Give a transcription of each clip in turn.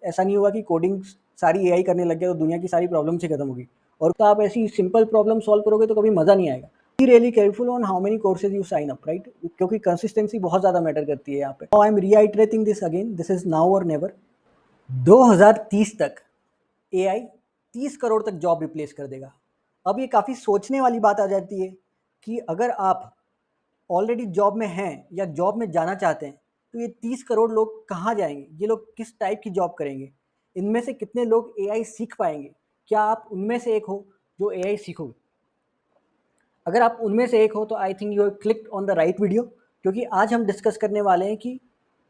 ऐसा नहीं होगा कि कोडिंग सारी एआई करने लग गया तो दुनिया की सारी प्रॉब्लम से खत्म होगी। और तो आप ऐसी सिंपल प्रॉब्लम सॉल्व करोगे तो कभी मज़ा नहीं आएगा। Be really careful on how many courses you sign up, right, क्योंकि कंसिस्टेंसी बहुत ज़्यादा मैटर करती है यहाँ पे। Now I am reiterating this again, this is now or never. 2030 तक एआई 30 करोड़ तक जॉब रिप्लेस कर देगा। अब ये काफ़ी सोचने वाली बात आ जाती है कि अगर आप ऑलरेडी जॉब में हैं या जॉब में जाना चाहते हैं तो ये 30 करोड़ लोग कहाँ जाएंगे, ये लोग किस टाइप की जॉब करेंगे, इनमें से कितने लोग एआई सीख पाएंगे, क्या आप उनमें से एक हो जो एआई सीखोगे? अगर आप उनमें से एक हो तो I think you have clicked on the right video, क्योंकि आज हम डिस्कस करने वाले हैं कि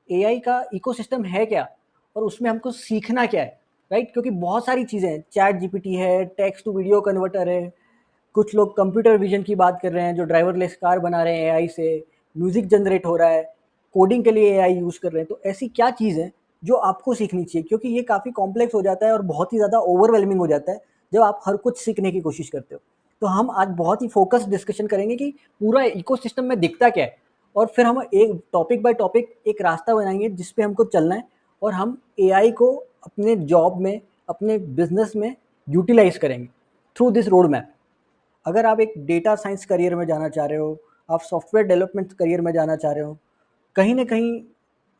एआई का इकोसिस्टम है क्या और उसमें हमको सीखना क्या है, राइट। क्योंकि बहुत सारी चीज़ें हैं, चैट जीपीटी है, टेक्स्ट टू वीडियो कन्वर्टर है, कुछ लोग कंप्यूटर विजन की बात कर रहे हैं जो ड्राइवरलेस कार बना रहे हैं एआई से, म्यूजिक जनरेट हो रहा है, कोडिंग के लिए एआई यूज़ कर रहे हैं। तो ऐसी क्या चीज़ है जो आपको सीखनी चाहिए, क्योंकि ये काफ़ी कॉम्प्लेक्स हो जाता है और बहुत ही ज़्यादा ओवरवेलमिंग हो जाता है जब आप हर कुछ सीखने की कोशिश करते हो। तो हम आज बहुत ही फोकस डिस्कशन करेंगे कि पूरा इकोसिस्टम में दिखता क्या है, और फिर हम एक टॉपिक बाय टॉपिक एक रास्ता बनाएंगे जिस पे हमको चलना है, और हम एआई को अपने जॉब में, अपने बिजनेस में यूटिलाइज करेंगे थ्रू दिस रोड मैप। अगर आप एक डेटा साइंस करियर में जाना चाह रहे हो, आप सॉफ्टवेयर डेवलपमेंट करियर में जाना चाह रहे हो, कहीं ना कहीं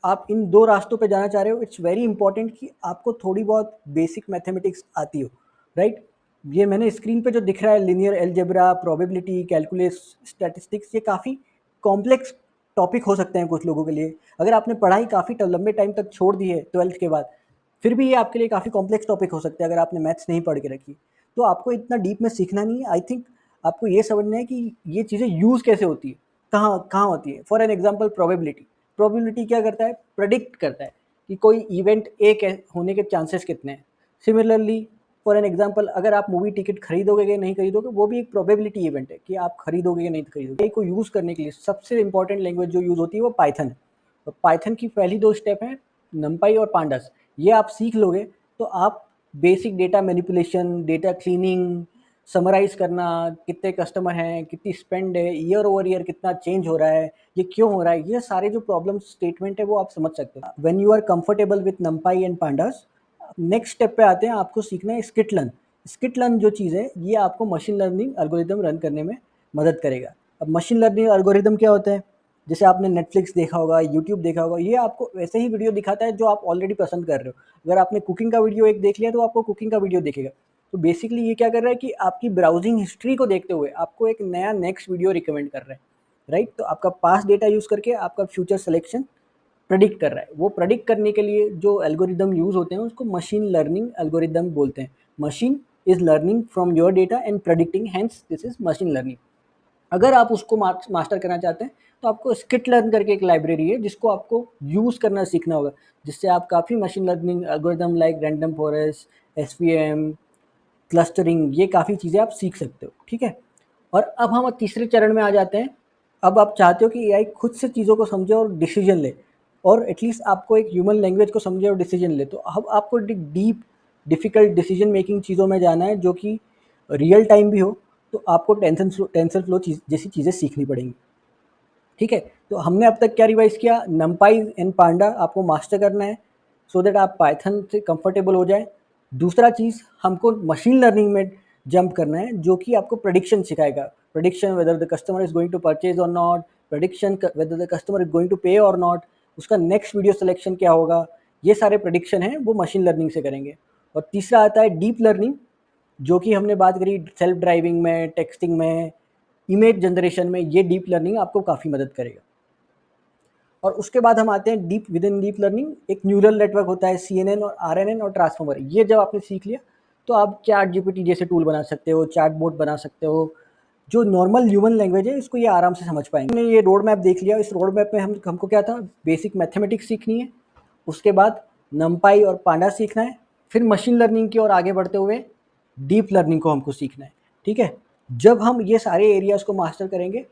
आप इन दो रास्तों पे जाना चाह रहे हो, इट्स वेरी इंपॉर्टेंट कि आपको थोड़ी बहुत बेसिक मैथमेटिक्स आती हो, राइट। ये मैंने स्क्रीन पे जो दिख रहा है, linear algebra, probability, calculus, statistics, ये काफ़ी कॉम्प्लेक्स टॉपिक हो सकते हैं कुछ लोगों के लिए। अगर आपने पढ़ाई काफ़ी लंबे टाइम तक छोड़ दी है 12th के बाद, फिर भी ये आपके लिए काफ़ी कॉम्प्लेक्स टॉपिक हो सकते हैं अगर आपने मैथ्स नहीं पढ़ के रखी। तो आपको इतना डीप में सीखना नहीं है। आई थिंक आपको ये समझना है कि ये चीज़ें यूज़ कैसे होती है, कहाँ कहाँ होती है। फॉर एन एग्जाम्पल, प्रोबेबिलिटी क्या करता है, प्रेडिक्ट करता है कि कोई इवेंट ए होने के चांसेस कितने हैं। सिमिलरली, फॉर एन एग्जाम्पल, अगर आप मूवी टिकट खरीदोगे या नहीं खरीदोगे, वो भी एक प्रोबेबिलिटी इवेंट है कि आप खरीदोगे या नहीं खरीदोगे। ए को यूज़ करने के लिए सबसे इंपॉर्टेंट लैंग्वेज जो यूज़ होती है वो पाइथन है। तो पाइथन की पहली दो स्टेप हैं नंपाई और पांडास। ये आप सीख लोगे तो आप basic data manipulation, data cleaning, summarize करना, कितने कस्टमर हैं, कितनी स्पेंड है, ईयर ओवर ईयर कितना चेंज हो रहा है, ये क्यों हो रहा है, ये सारे जो प्रॉब्लम स्टेटमेंट है वो आप समझ सकते हो when you are comfortable with NumPy and pandas. Next step पे आते हैं, आपको सीखना है स्किटलन। स्किटलन जो चीज़ है ये आपको मशीन लर्निंग एल्गोरिदम रन करने में मदद करेगा। अब मशीन लर्निंग एल्गोरिदम क्या होता है, जैसे आपने नेटफ्लिक्स देखा होगा, यूट्यूब देखा होगा, ये आपको वैसे ही वीडियो दिखाता है जो आप ऑलरेडी पसंद कर रहे हो। अगर आपने कुकिंग का वीडियो एक देख लिया तो आपको कुकिंग का वीडियो दिखेगा। तो बेसिकली ये क्या कर रहा है कि आपकी ब्राउजिंग हिस्ट्री को देखते हुए आपको एक नया नेक्स्ट वीडियो रिकमेंड कर रहा है, राइट। तो आपका पास्ट डेटा यूज़ करके आपका फ्यूचर सिलेक्शन प्रेडिक्ट कर रहा है। वो प्रेडिक्ट करने के लिए जो एल्गोरिदम यूज़ होते हैं उसको मशीन लर्निंग एल्गोरिदम बोलते हैं। Machine is learning from your data and predicting, hence this is machine learning. अगर आप उसको मास्टर करना चाहते हैं तो आपको स्किट लर्न करके एक लाइब्रेरी है जिसको आपको यूज़ करना सीखना होगा, जिससे आप काफ़ी machine learning algorithm like random forest, SVM, clustering, ये काफ़ी चीज़ें आप सीख सकते हो, ठीक है। और अब हम तीसरे चरण में आ जाते हैं। अब आप चाहते हो कि एआई खुद से चीज़ों को समझे और डिसीजन ले, और एटलीस्ट आपको एक ह्यूमन लैंग्वेज को समझे और डिसीजन ले। तो अब आपको डीप डिफ़िकल्ट डिसीजन मेकिंग चीज़ों में जाना है जो कि रियल टाइम भी हो। तो आपको टेंसर फ्लो जैसी चीज़ें सीखनी पड़ेंगी, ठीक है। तो हमने अब तक क्या रिवाइज किया, नंपाई एंड पांडा आपको मास्टर करना है सो दैट आप पाइथन से कंफर्टेबल हो जाए। दूसरा चीज़, हमको मशीन लर्निंग में जंप करना है जो कि आपको प्रेडिक्शन सिखाएगा। Prediction whether the customer is going to purchase or not, prediction whether the customer is going to pay or not, उसका नेक्स्ट वीडियो सिलेक्शन क्या होगा, ये सारे प्रेडिक्शन हैं वो मशीन लर्निंग से करेंगे। और तीसरा आता है डीप लर्निंग, जो कि हमने बात करी सेल्फ ड्राइविंग में, टेक्सटिंग में, इमेज जनरेशन में। ये डीप लर्निंग आपको काफ़ी मदद करेगा। और उसके बाद हम आते हैं deep with in deep learning, एक न्यूरल नेटवर्क होता है, CNN और RNN और ट्रांसफॉर्मर। ये जब आपने सीख लिया तो आप चैट जीपीटी जैसे टूल बना सकते हो, चैट बोट बना सकते हो, जो नॉर्मल ह्यूमन लैंग्वेज है इसको ये आराम से समझ पाएंगे। हमने ये रोड मैप देख लिया। इस रोड मैप में हमको क्या था, बेसिक मैथमेटिक्स सीखनी है, उसके बाद नंपाई और पांडा सीखना है, फिर मशीन लर्निंग की ओर आगे बढ़ते हुए डीप लर्निंग को हमको सीखना है, ठीक है। जब हम ये सारे एरियाज को मास्टर करेंगे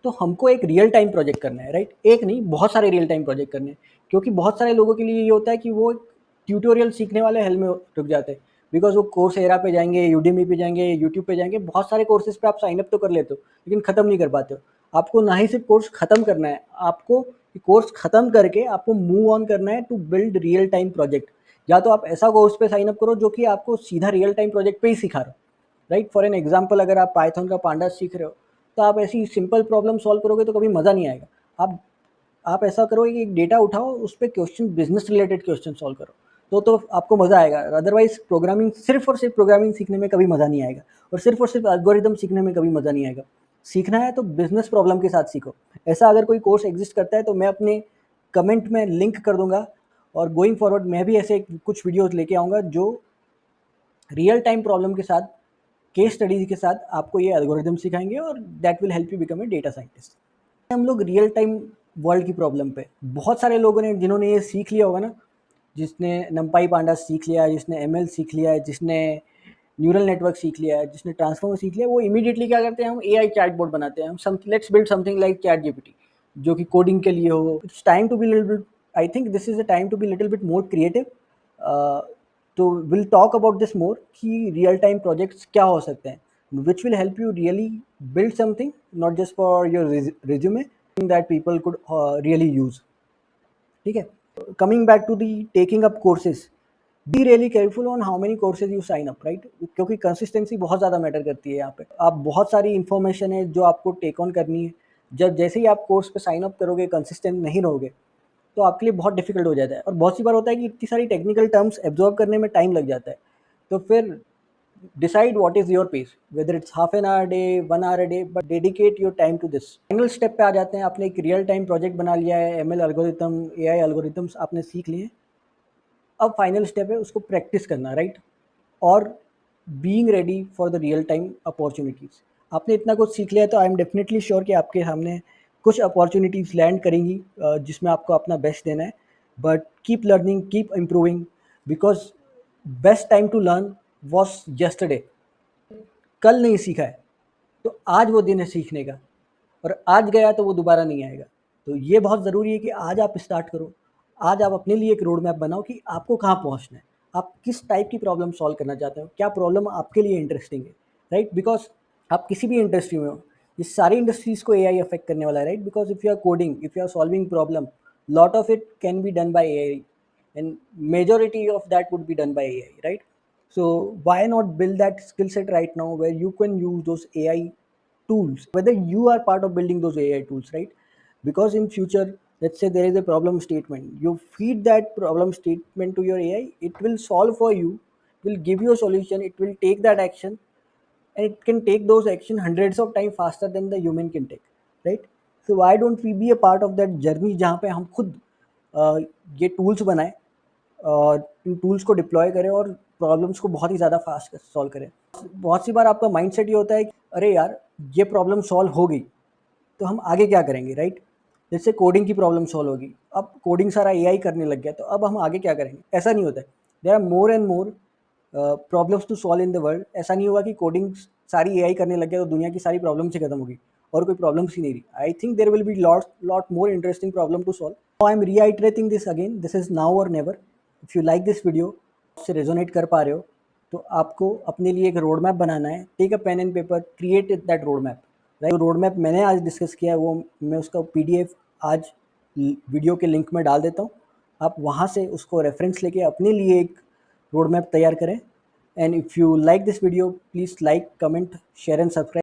तो हमको एक रियल टाइम प्रोजेक्ट करना है, राइट। एक नहीं, बहुत सारे रियल टाइम प्रोजेक्ट करने हैं, क्योंकि बहुत सारे लोगों के लिए ये होता है कि वो ट्यूटोरियल सीखने वाले हेल में रुक जाते हैं। बिकॉज वो कोर्स एरा पे जाएंगे, यूडेमी पे जाएंगे, यूट्यूब पे जाएंगे, बहुत सारे कोर्सेज पे आप साइन अप तो कर लेते हो लेकिन ख़त्म नहीं कर पाते हो। आपको ना ही सिर्फ कोर्स ख़त्म करना है, आपको कोर्स ख़त्म करके आपको मूव ऑन करना है to build real time project. या तो आप ऐसा कोर्स पे साइन अप करो जो कि आपको सीधा रियल टाइम प्रोजेक्ट पे ही सिखा रहा हो, राइट। फॉर एन एग्जांपल, अगर आप पाइथन का पांडा सीख रहे हो तो आप ऐसी सिंपल प्रॉब्लम सॉल्व करोगे तो कभी मज़ा नहीं आएगा। आप ऐसा करो कि एक डेटा उठाओ, उस पे question, business related question solve करो, तो आपको मज़ा आएगा। अदरवाइज प्रोग्रामिंग, सिर्फ और सिर्फ प्रोग्रामिंग सीखने में कभी मज़ा नहीं आएगा, और सिर्फ एल्गोरिदम सीखने में कभी मज़ा नहीं आएगा। सीखना है तो बिजनेस प्रॉब्लम के साथ सीखो। ऐसा अगर कोई कोर्स एग्जिस्ट करता है तो मैं अपने कमेंट में लिंक कर दूंगा, और गोइंग फॉरवर्ड मैं भी ऐसे कुछ वीडियोस लेके आऊँगा जो रियल टाइम प्रॉब्लम के साथ, केस स्टडीज के साथ आपको ये एल्गोरिदम सिखाएंगे, और that will help you become a data scientist. हम लोग रियल टाइम वर्ल्ड की प्रॉब्लम पे, बहुत सारे लोगों ने जिन्होंने ये सीख लिया होगा ना, जिसने नंपाई पांडा सीख लिया है, जिसने एमएल सीख लिया है, जिसने न्यूरल नेटवर्क सीख लिया है, जिसने ट्रांसफॉर्मर सीख लिया है, वो इमीडिएटली क्या करते हैं, हम एआई चैटबॉट बनाते हैं, हम let's build something like chat GPT, जो कि कोडिंग के लिए हो। It's time to be little bit, I think this is a time to be little bit more creative. तो will talk about this more कि रियल टाइम प्रोजेक्ट्स क्या हो सकते हैं, which will help you really build something, not just for your resume, that people could really use। ठीक है, coming back to the taking up courses, be really careful on how many courses you sign up, right. क्योंकि consistency बहुत ज़्यादा matter करती है यहाँ पे। आप बहुत सारी इन्फॉर्मेशन है जो आपको टेक ऑन करनी है, जब जैसे ही आप कोर्स पे साइन अप करोगे, कंसिस्टेंट नहीं रहोगे तो आपके लिए बहुत डिफिकल्ट हो जाता है। और बहुत सी बार होता है कि इतनी सारी टेक्निकल टर्म्स एब्जॉर्व करने में टाइम लग जाता है। तो फिर decide what is your pace, whether it's half an hour a day, 1 hour a day, but dedicate your time to this। Final step पे आ जाते हैं। आपने एक रियल टाइम प्रोजेक्ट बना लिया है, एमएल एल्गोरिथम, एआई एल्गोरिथम्स आपने सीख लिए। अब फाइनल स्टेप है उसको प्रैक्टिस करना, राइट, और being ready for the real time opportunities. आपने इतना कुछ सीख लिया है तो आई एम डेफिनेटली श्योर कि आपके सामने कुछ अपॉर्चुनिटीज़ लैंड करेंगी जिसमें आपको अपना बेस्ट देना है। But keep learning, keep improving, because best time to learn was yesterday। कल नहीं सीखा है तो आज वो दिन है सीखने का, और आज गया तो वो दोबारा नहीं आएगा। तो ये बहुत ज़रूरी है कि आज आप स्टार्ट करो। आज आप अपने लिए एक रोड मैप बनाओ कि आपको कहाँ पहुँचना है, आप किस टाइप की प्रॉब्लम सॉल्व करना चाहते हो, क्या प्रॉब्लम आपके लिए इंटरेस्टिंग है, राइट। बिकॉज आप किसी भी इंडस्ट्री में हो, ये सारी इंडस्ट्रीज़ को एआई अफेक्ट करने वाला है, right. Because if you are coding, if you are solving problem, lot of it can be done by AI, and majority of that would be done by AI, right? So why not build that skill set right now where you can use those AI tools, whether you are part of building those AI tools, right? Because in future, let's say there is a problem statement, you feed that problem statement to your AI, it will solve for you, it will give you a solution, it will take that action, and it can take those action hundreds of times faster than the human can take, right? So why don't we be a part of that journey जहाँ पे हम खुद ये tools बनाएं और इन tools को deploy करें और प्रॉब्लम्स को बहुत ही ज़्यादा फास्ट सॉल्व करें। बहुत सी बार आपका माइंडसेट ये होता है कि अरे यार, ये प्रॉब्लम सॉल्व हो गई तो हम आगे क्या करेंगे, राइट। जैसे कोडिंग की प्रॉब्लम सॉल्व होगी, अब कोडिंग सारा एआई करने लग गया तो अब हम आगे क्या करेंगे, ऐसा नहीं होता है। There are more and more problems to solve in the world. ऐसा नहीं होगा कि कोडिंग सारी एआई करने लग गया तो दुनिया की सारी प्रॉब्लम से खत्म होगी और कोई प्रॉब्लम्स ही नहीं रही। I think there will be lot more interesting problem to solve. I am reiterating this again, this is now or never. If you like this video, से रेजोनेट कर पा रहे हो, तो आपको अपने लिए एक रोड मैप बनाना है। Take a pen and paper, create that road map, right. जो रोड मैप मैंने आज डिस्कस किया है वो मैं उसका पीडीएफ आज वीडियो के लिंक में डाल देता हूँ। आप वहाँ से उसको रेफरेंस लेके अपने लिए एक रोड मैप तैयार करें। And if you like this video, please like, comment, share and subscribe.